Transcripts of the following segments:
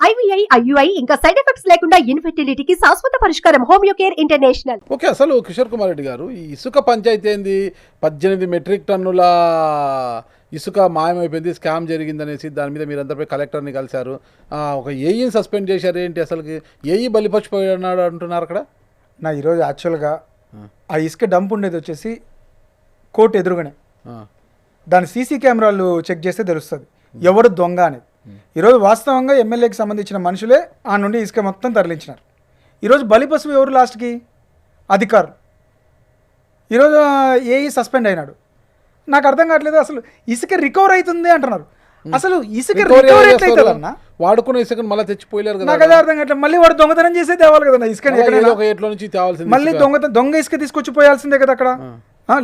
IVI, IUI ఇంకా side effects లేకుండా ఇన్ఫెర్టిలిటీకి శాశ్వత పరిష్కారం హోమియో కేర్ ఇంటర్నేషనల్. ఓకే, అసలు కిషోర్ కుమార్ రెడ్డి గారు, ఈ ఇసుక పంచాయతీ ఏంది? 18 మెట్రిక్ టన్నుల ఇసుక మాయమైపోయింది, స్కామ్ జరిగిందనేసి దాని మీద మీరందరిపై కలెక్టర్ని కలిశారు. ఒక ఏఈని సస్పెండ్ చేశారు. ఏంటి అసలుకి ఏఈ బలిపచ్చిపోయినాడు అంటున్నారు అక్కడ? ఈరోజు యాక్చువల్గా ఆ ఇసుక డంప్ ఉండేది వచ్చేసి కోర్టు ఎదురుగానే. దాని సీసీ కెమెరాలు చెక్ చేస్తే తెలుస్తుంది ఎవడు దొంగ అనేది. ఈరోజు వాస్తవంగా ఎమ్మెల్యేకి సంబంధించిన మనుషులే ఆ నుండి ఇసుక మొత్తం తరలించినారు. ఈరోజు బలిపశువు ఎవరు లాస్ట్కి? అధికారులు. ఈరోజు ఏఈ సస్పెండ్ అయినాడు. నాకు అర్థం కావట్లేదు, అసలు ఇసుక రికవర్ అవుతుంది అంటున్నారు. అసలు ఇసుక రికవర్ ఎట్లయితుందన్నా? వాడుకున్న ఇసుకను మళ్ళీ తెచ్చిపోయలేరు కదా. నాకు అదే అర్థం కావట్లేదు. మళ్ళీ వాడు దొంగతనం చేసే తేవాలి కదా ఇసుక, మళ్ళీ దొంగ ఇసుక తీసుకొచ్చి పోయాల్సిందే కదా అక్కడ.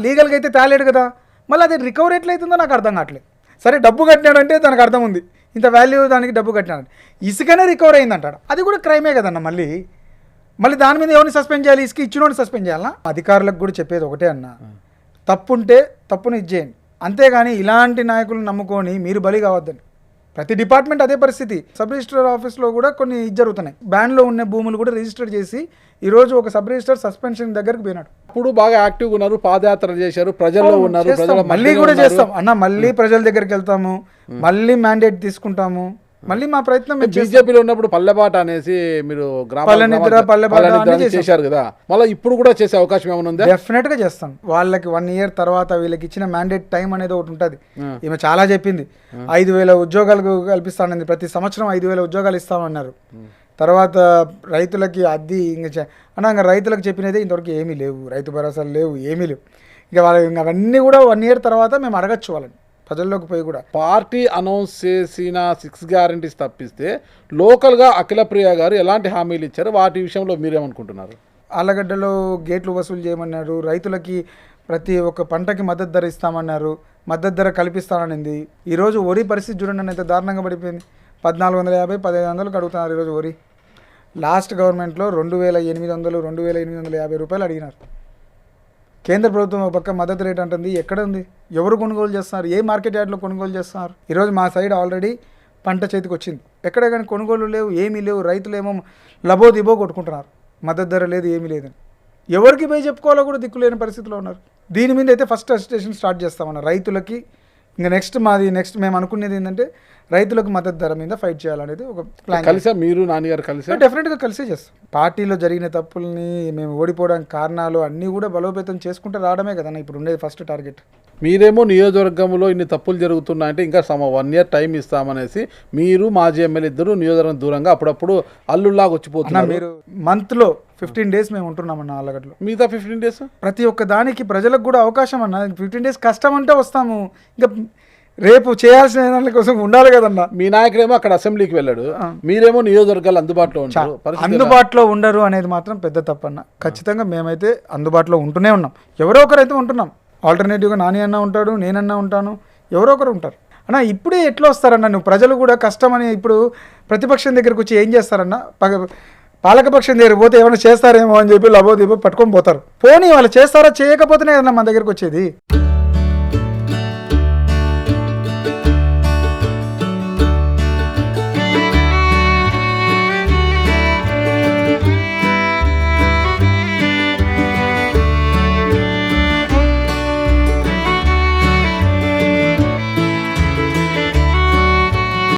లీగల్గా అయితే తేలేడు కదా. మళ్ళీ అది రికవర్ ఎట్లయితుందో నాకు అర్థం కావట్లేదు. సరే, డబ్బు కట్టినాడంటే దానికి అర్థం ఉంది, ఇంత వాల్యూ దానికి డబ్బు కట్టినాడు. ఇసుకనే రికవర్ అయిందంటాడు, అది కూడా క్రైమే కదన్న. మళ్ళీ దాని మీద ఎవరిని సస్పెండ్ చేయాలి? ఇసుక ఇచ్చినోడిని సస్పెండ్ చేయాలన్నా? అధికారులకు కూడా చెప్పేది ఒకటే అన్న, తప్పుంటే తప్పును ఇచ్చేయండి, అంతేగాని ఇలాంటి నాయకులను నమ్ముకొని మీరు బలి కావద్దని. ప్రతి డిపార్ట్మెంట్ అదే పరిస్థితి. సబ్ రిజిస్టర్ ఆఫీస్లో కూడా కొన్ని జరుగుతున్నాయి. బ్యాన్లో ఉన్న భూములు కూడా రిజిస్టర్ చేసి ఈరోజు ఒక సబ్ రిజిస్టర్ సస్పెన్షన్ దగ్గరికి పోయినాడు. ఇప్పుడు బాగా యాక్టివ్గా ఉన్నారు, పాదయాత్ర చేశారు, ప్రజల్లో ఉన్నారు. మళ్ళీ కూడా చేస్తాం అన్న, మళ్ళీ ప్రజల దగ్గరికి వెళ్తాము, మళ్ళీ మ్యాండేట్ తీసుకుంటాము, మళ్ళీ మా ప్రయత్నం. బీజేపీలో ఉన్నప్పుడు పల్లెబాట అనేసి మీరు చేశారు కదా, మళ్ళీ ఇప్పుడు కూడా చేసే అవకాశం ఏమైనా ఉందా? డెఫినెట్ గా చేస్తాం. వాళ్ళకి 1 year తర్వాత వీళ్ళకి ఇచ్చిన మ్యాండేట్ టైం అనేది ఒకటి ఉంటుంది. ఈమె చాలా చెప్పింది, 5,000 ఉద్యోగాలు కల్పిస్తానని, ప్రతి సంవత్సరం 5,000 ఉద్యోగాలు ఇస్తామన్నారు. తర్వాత రైతులకి అది ఇంకా రైతులకు చెప్పినదే ఇంతవరకు ఏమీ లేవు, రైతు భరోసాలు లేవు, ఏమీ లేవు. ఇక వాళ్ళు ఇంకా అవన్నీ కూడా 1 year తర్వాత మేము అడగచ్చు వాళ్ళని ప్రజల్లోకి పోయి. కూడా పార్టీ అనౌన్స్ చేసిన 6 గ్యారంటీస్ తప్పిస్తే లోకల్గా అఖిలప్రియ గారు ఎలాంటి హామీలు ఇచ్చారు? వాటి విషయంలో మీరేమనుకుంటున్నారు? ఆలగడ్డలో గేట్లు వసూలు చేయమన్నారు, రైతులకి ప్రతి ఒక్క పంటకి మద్దతు ధర ఇస్తామన్నారు, మద్దతు ధర కల్పిస్తాననింది. ఈరోజు వరి పరిస్థితి చూడండి ఎంత దారుణంగా పడిపోయింది. 1,450, 1,500 అడుగుతున్నారు ఈరోజు వరి. లాస్ట్ గవర్నమెంట్లో 2,800, 2,850 రూపాయలు అడిగినారు. కేంద్ర ప్రభుత్వం ఒక పక్క మద్దతు రేట్ అంటుంది, ఎక్కడ ఉంది? ఎవరు కొనుగోలు చేస్తున్నారు? ఏ మార్కెట్ యార్డ్లో కొనుగోలు చేస్తున్నారు? ఈరోజు మా సైడ్ ఆల్రెడీ పంట చేతికి వచ్చింది, ఎక్కడ కానీ కొనుగోలు లేవు, ఏమీ లేవు. రైతులు ఏమో లబో దిబో కొట్టుకుంటున్నారు, మద్దతు ధర లేదు, ఏమీ లేదని. ఎవరికి పోయి చెప్పుకోవాలో కూడా దిక్కులేని పరిస్థితిలో ఉన్నారు. దీని మీద అయితే ఫస్ట్ అజిటేషన్ స్టార్ట్ చేస్తామన్న రైతులకి. ఇంకా నెక్స్ట్ మేము అనుకునేది ఏంటంటే రైతులకు మద్దతు ధర మీద ఫైట్ చేయాలనేది ఒక ప్లాన్. కలిసా మీరు నాన్నగారు కలిసి? డెఫినెట్గా కలిసే చేస్తాం. పార్టీలో జరిగిన తప్పుల్ని, మేము ఓడిపోవడానికి కారణాలు అన్నీ కూడా బలోపేతం చేసుకుంటూ రావడమే కదన్న ఇప్పుడు ఉండేది ఫస్ట్ టార్గెట్. మీరేమో నియోజకవర్గంలో ఇన్ని తప్పులు జరుగుతున్నాయంటే ఇంకా 1 year టైం ఇస్తామనేసి మీరు మాజీ ఎమ్మెల్యే ఇద్దరు నియోజకవర్గం దూరంగా అప్పుడప్పుడు అల్లుల్లాగా వచ్చిపోతున్నారు. మీరు మంత్లో 15 days మేము ఉంటున్నామన్న ఆలగడ్డలో. మిగతా 15 days ప్రతి ఒక్క దానికి ప్రజలకు కూడా అవకాశం అన్న. 15 days కష్టం అంటే వస్తాము, ఇంకా రేపు చేయాల్సిన దాని కోసం ఉండాలి కదన్నా. మీ నాయకుడేమో అక్కడ అసెంబ్లీకి వెళ్ళాడు, మీరేమో నియోజకవర్గాలు అందుబాటులో ఉంటారు. అందుబాటులో ఉండరు అనేది మాత్రం పెద్ద తప్పన్న. ఖచ్చితంగా మేమైతే అందుబాటులో ఉంటూనే ఉన్నాం, ఎవరో ఒకరైతే ఉంటున్నాం. ఆల్టర్నేటివ్గా నాని అన్న ఉంటాడు, నేనన్నా ఉంటాను, ఎవరో ఒకరు ఉంటారు అన్న. ఇప్పుడే ఎట్లా వస్తారన్న నువ్వు? ప్రజలు కూడా కష్టమని ఇప్పుడు ప్రతిపక్షం దగ్గరకు వచ్చి ఏం చేస్తారన్న? పాలకపక్షం దగ్గర పోతే ఏమైనా చేస్తారేమో అని చెప్పి లబో దిబో పట్టుకొని పోతారు. పోనీ వాళ్ళు చేస్తారా, చేయకపోతేనే కదన్నా మన దగ్గరకు వచ్చేది.